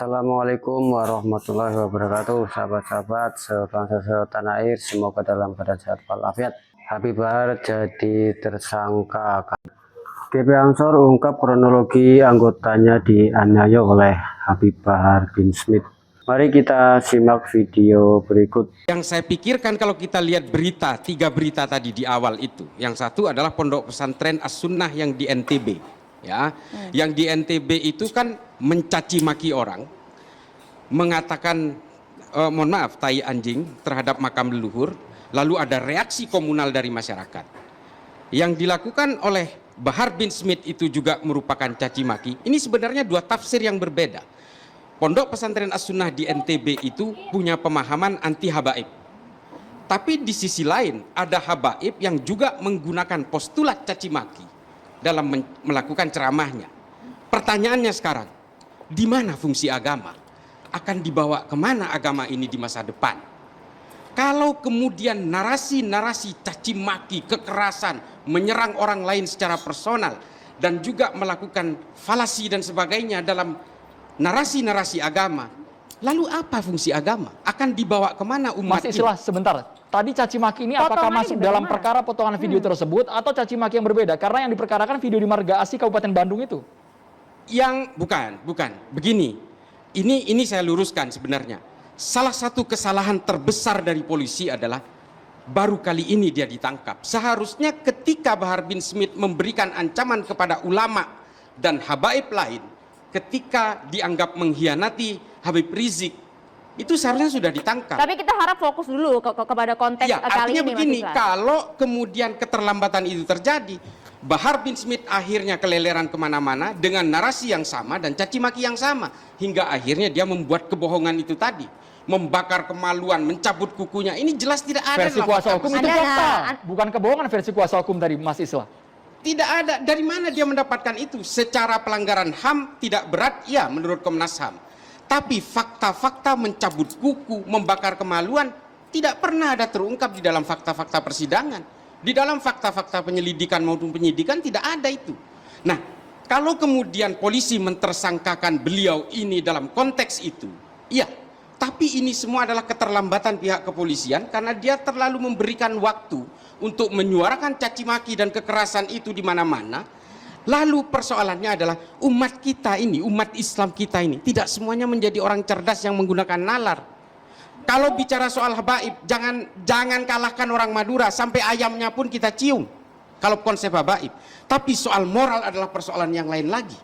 Assalamualaikum warahmatullahi wabarakatuh, sahabat-sahabat sebangsa setanah air, semoga dalam keadaan sehat walafiat. Habib Bahar jadi tersangka. GP Ansor ungkap kronologi anggotanya dianiaya oleh Habib Bahar bin Smith. Mari kita simak video berikut. Yang saya pikirkan kalau kita lihat berita, 3 berita tadi di awal itu. Yang satu adalah pondok pesantren As-Sunnah yang di NTB. Ya, yang di NTB itu kan mencaci maki orang, mengatakan mohon maaf, tai anjing terhadap makam leluhur, lalu ada reaksi komunal dari masyarakat. Yang dilakukan oleh Bahar bin Smith itu juga merupakan caci maki. Ini sebenarnya 2 tafsir yang berbeda. Pondok pesantren As-Sunnah di NTB itu punya pemahaman anti habaib. Tapi di sisi lain ada habaib yang juga menggunakan postulat caci maki dalam melakukan ceramahnya. Pertanyaannya sekarang, di mana fungsi agama? Akan dibawa kemana agama ini di masa depan? Kalau kemudian narasi-narasi caci maki, kekerasan, menyerang orang lain secara personal, dan juga melakukan falasi dan sebagainya dalam narasi-narasi agama, lalu apa fungsi agama? Akan dibawa kemana umat Mas ini? Islah, sebentar. Tadi caci maki ini apakah masuk dalam perkara potongan video tersebut atau caci maki yang berbeda? Karena yang diperkarakan video di Marga Asih Kabupaten Bandung itu. Yang bukan. Begini, ini saya luruskan sebenarnya. Salah satu kesalahan terbesar dari polisi adalah baru kali ini dia ditangkap. Seharusnya ketika Bahar bin Smith memberikan ancaman kepada ulama dan habaib lain, ketika dianggap mengkhianati Habib Rizik, itu seharusnya sudah ditangkap. Tapi kita harap fokus dulu kepada konteks Ya, kali artinya ini. begini, kalau kemudian keterlambatan itu terjadi, Bahar bin Smith akhirnya keleleran kemana-mana dengan narasi yang sama dan caci maki yang sama, hingga akhirnya dia membuat kebohongan itu tadi, membakar kemaluan, mencabut kukunya. Ini jelas tidak ada Versi dalam kuasa fakta hukum itu persidangan. fakta, bukan kebohongan versi kuasa hukum tadi, Mas Islah. Tidak ada. Dari mana dia mendapatkan itu? Secara pelanggaran HAM tidak berat, ya, menurut Komnas HAM. Tapi fakta-fakta mencabut kuku, membakar kemaluan tidak pernah ada terungkap di dalam fakta-fakta persidangan. Di dalam fakta-fakta penyelidikan maupun penyidikan tidak ada itu. Nah, kalau kemudian polisi mentersangkakan beliau ini dalam konteks itu, iya. Tapi ini semua adalah keterlambatan pihak kepolisian karena dia terlalu memberikan waktu untuk menyuarakan caci maki dan kekerasan itu di mana-mana. Lalu persoalannya adalah umat kita ini, umat Islam kita ini tidak semuanya menjadi orang cerdas yang menggunakan nalar. Kalau bicara soal habaib, jangan kalahkan orang Madura, sampai ayamnya pun kita cium kalau konsep habaib. Tapi soal moral adalah persoalan yang lain lagi.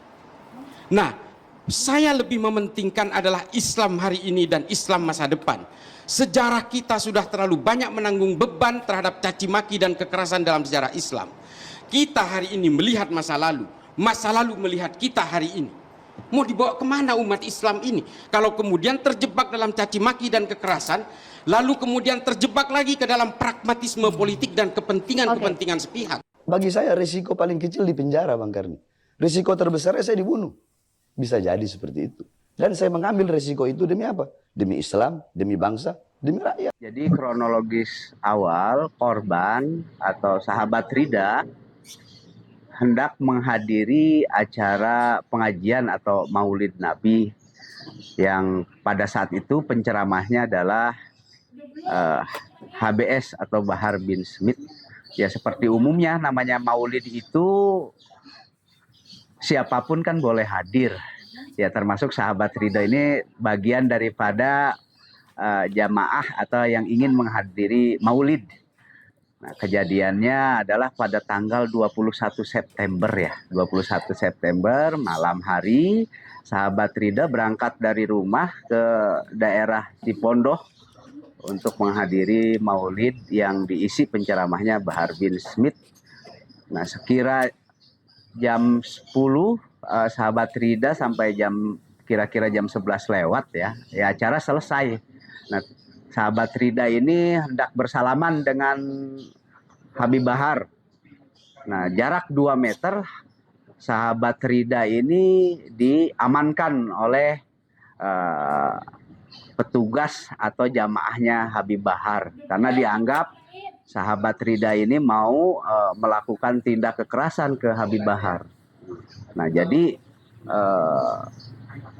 Nah, saya lebih mementingkan adalah Islam hari ini dan Islam masa depan. Sejarah kita sudah terlalu banyak menanggung beban terhadap caci maki dan kekerasan dalam sejarah Islam. Kita hari ini melihat masa lalu melihat kita hari ini. Mau dibawa kemana umat Islam ini? Kalau kemudian terjebak dalam caci maki dan kekerasan, lalu kemudian terjebak lagi ke dalam pragmatisme politik dan kepentingan-kepentingan sepihak. Bagi saya risiko paling kecil di penjara, Bang Karni. Risiko terbesarnya saya dibunuh. Bisa jadi seperti itu. Dan saya mengambil risiko itu demi apa? Demi Islam, demi bangsa, demi rakyat. Jadi kronologis awal korban atau sahabat Rida hendak menghadiri acara pengajian atau Maulid Nabi yang pada saat itu penceramahnya adalah HBS atau Bahar bin Smith. Ya seperti umumnya namanya Maulid itu siapapun kan boleh hadir. Ya termasuk sahabat Rida ini bagian daripada jamaah atau yang ingin menghadiri Maulid. Nah, kejadiannya adalah pada tanggal 21 September ya. 21 September malam hari sahabat Rida berangkat dari rumah ke daerah Cipondoh untuk menghadiri Maulid yang diisi penceramahnya Bahar bin Smith. Nah, sekira jam 10 sahabat Rida sampai kira-kira jam 11 lewat ya acara selesai. Nah, sahabat Rida ini hendak bersalaman dengan Habib Bahar. Nah, jarak 2 meter sahabat Rida ini diamankan oleh petugas atau jamaahnya Habib Bahar karena dianggap sahabat Rida ini mau melakukan tindak kekerasan ke Habib Bahar. Nah, jadi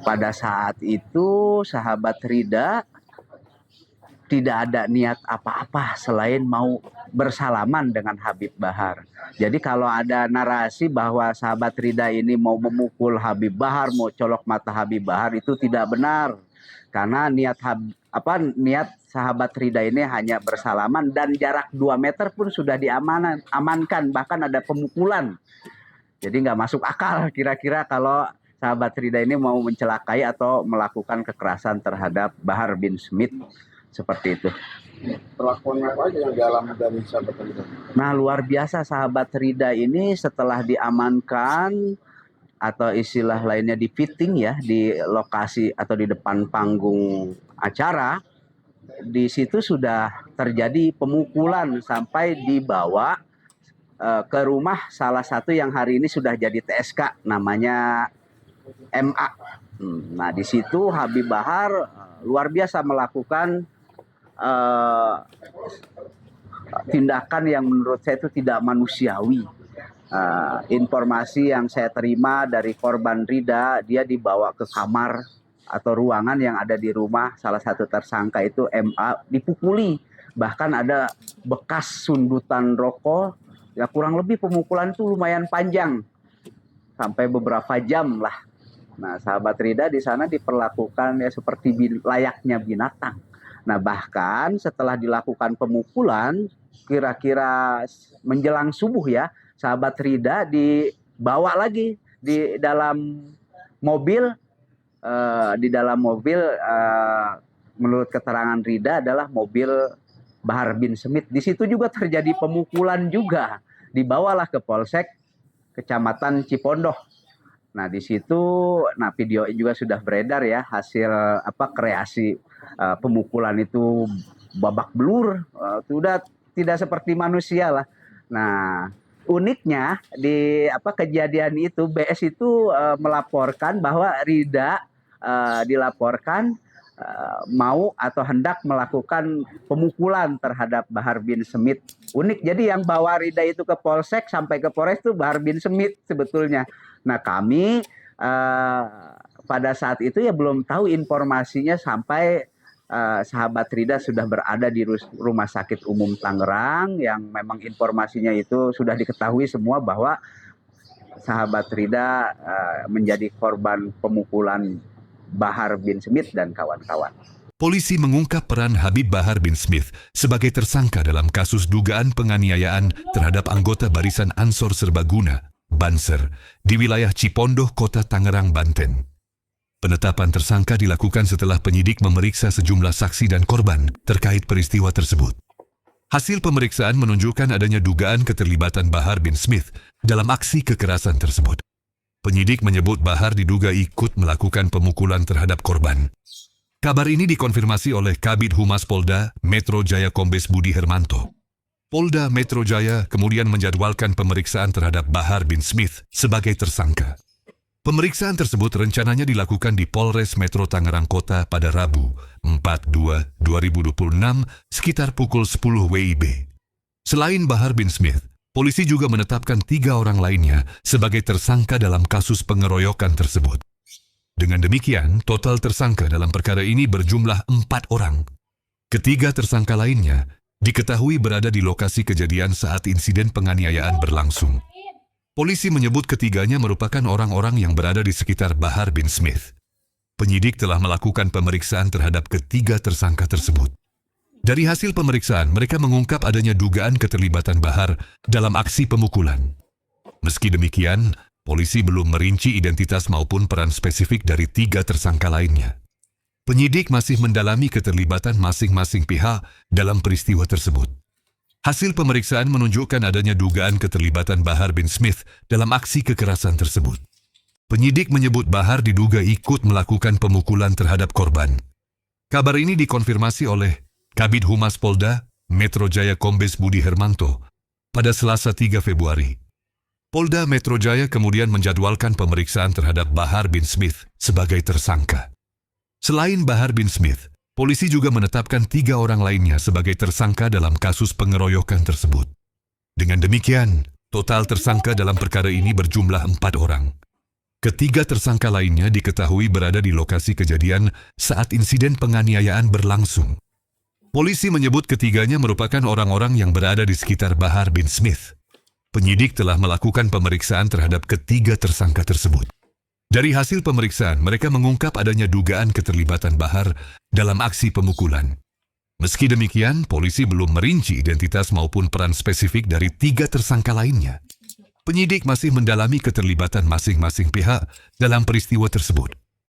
pada saat itu sahabat Rida tidak ada niat apa-apa selain mau bersalaman dengan Habib Bahar. Jadi kalau ada narasi bahwa sahabat Rida ini mau memukul Habib Bahar, mau colok mata Habib Bahar, itu tidak benar. Karena niat sahabat Rida ini hanya bersalaman dan jarak 2 meter pun sudah diamankan, bahkan ada pemukulan. Jadi nggak masuk akal kira-kira kalau sahabat Rida ini mau mencelakai atau melakukan kekerasan terhadap Bahar bin Smith. Seperti itu. Perlakuan apa aja yang dialami dari sahabat Rida? Nah, luar biasa sahabat Rida ini setelah diamankan atau istilah lainnya di fitting ya di lokasi atau di depan panggung acara, di situ sudah terjadi pemukulan sampai dibawa ke rumah salah satu yang hari ini sudah jadi TSK namanya MA. Nah, di situ Habib Bahar luar biasa melakukan tindakan yang menurut saya itu tidak manusiawi. Informasi yang saya terima dari korban Rida, dia dibawa ke kamar atau ruangan yang ada di rumah salah satu tersangka itu MA, dipukuli. Bahkan ada bekas sundutan rokok, ya kurang lebih pemukulan itu lumayan panjang, sampai beberapa jam lah. Nah, sahabat Rida di sana diperlakukan ya seperti layaknya binatang. Nah, bahkan setelah dilakukan pemukulan, kira-kira menjelang subuh ya, sahabat Rida dibawa lagi di dalam mobil. Menurut keterangan Rida adalah mobil Bahar bin Smith. Di situ juga terjadi pemukulan juga. Dibawalah ke Polsek Kecamatan Cipondoh. Nah, di situ video juga sudah beredar ya, hasil kreasi pemukulan itu babak belur, sudah tidak seperti manusia lah. Nah, uniknya di kejadian itu BS itu melaporkan bahwa Rida dilaporkan mau atau hendak melakukan pemukulan terhadap Bahar bin Smith. Unik, jadi yang bawa Rida itu ke Polsek sampai ke Polres itu Bahar bin Smith sebetulnya. Nah, kami pada saat itu ya belum tahu informasinya sampai sahabat Rida sudah berada di Rumah Sakit Umum Tangerang, yang memang informasinya itu sudah diketahui semua bahwa sahabat Rida menjadi korban pemukulan Bahar bin Smith dan kawan-kawan. Polisi mengungkap peran Habib Bahar bin Smith sebagai tersangka dalam kasus dugaan penganiayaan terhadap anggota Barisan Ansor Serbaguna, Banser, di wilayah Cipondoh, Kota Tangerang, Banten. Penetapan tersangka dilakukan setelah penyidik memeriksa sejumlah saksi dan korban terkait peristiwa tersebut. Hasil pemeriksaan menunjukkan adanya dugaan keterlibatan Bahar bin Smith dalam aksi kekerasan tersebut. Penyidik menyebut Bahar diduga ikut melakukan pemukulan terhadap korban. Kabar ini dikonfirmasi oleh Kabid Humas Polda Metro Jaya Kombes Budi Hermanto. Polda Metro Jaya kemudian menjadwalkan pemeriksaan terhadap Bahar bin Smith sebagai tersangka. Pemeriksaan tersebut rencananya dilakukan di Polres Metro Tangerang Kota pada Rabu 4/2/2026 sekitar pukul 10 WIB. Selain Bahar bin Smith, polisi juga menetapkan 3 orang lainnya sebagai tersangka dalam kasus pengeroyokan tersebut. Dengan demikian, total tersangka dalam perkara ini berjumlah 4 orang. Ketiga tersangka lainnya diketahui berada di lokasi kejadian saat insiden penganiayaan berlangsung. Polisi menyebut ketiganya merupakan orang-orang yang berada di sekitar Bahar bin Smith. Penyidik telah melakukan pemeriksaan terhadap ketiga tersangka tersebut. Dari hasil pemeriksaan, mereka mengungkap adanya dugaan keterlibatan Bahar dalam aksi pemukulan. Meski demikian, polisi belum merinci identitas maupun peran spesifik dari 3 tersangka lainnya. Penyidik masih mendalami keterlibatan masing-masing pihak dalam peristiwa tersebut. Hasil pemeriksaan menunjukkan adanya dugaan keterlibatan Bahar bin Smith dalam aksi kekerasan tersebut. Penyidik menyebut Bahar diduga ikut melakukan pemukulan terhadap korban. Kabar ini dikonfirmasi oleh Kabid Humas Polda Metro Jaya Kombes Budi Hermanto pada Selasa 3 Februari. Polda Metro Jaya kemudian menjadwalkan pemeriksaan terhadap Bahar bin Smith sebagai tersangka. Selain Bahar bin Smith, polisi juga menetapkan 3 orang lainnya sebagai tersangka dalam kasus pengeroyokan tersebut. Dengan demikian, total tersangka dalam perkara ini berjumlah 4 orang. Ketiga tersangka lainnya diketahui berada di lokasi kejadian saat insiden penganiayaan berlangsung. Polisi menyebut ketiganya merupakan orang-orang yang berada di sekitar Bahar bin Smith. Penyidik telah melakukan pemeriksaan terhadap ketiga tersangka tersebut. Dari hasil pemeriksaan, mereka mengungkap adanya dugaan keterlibatan Bahar dalam aksi pemukulan. Meski demikian, polisi belum merinci identitas maupun peran spesifik dari tiga tersangka lainnya. Penyidik masih mendalami keterlibatan masing-masing pihak dalam peristiwa tersebut.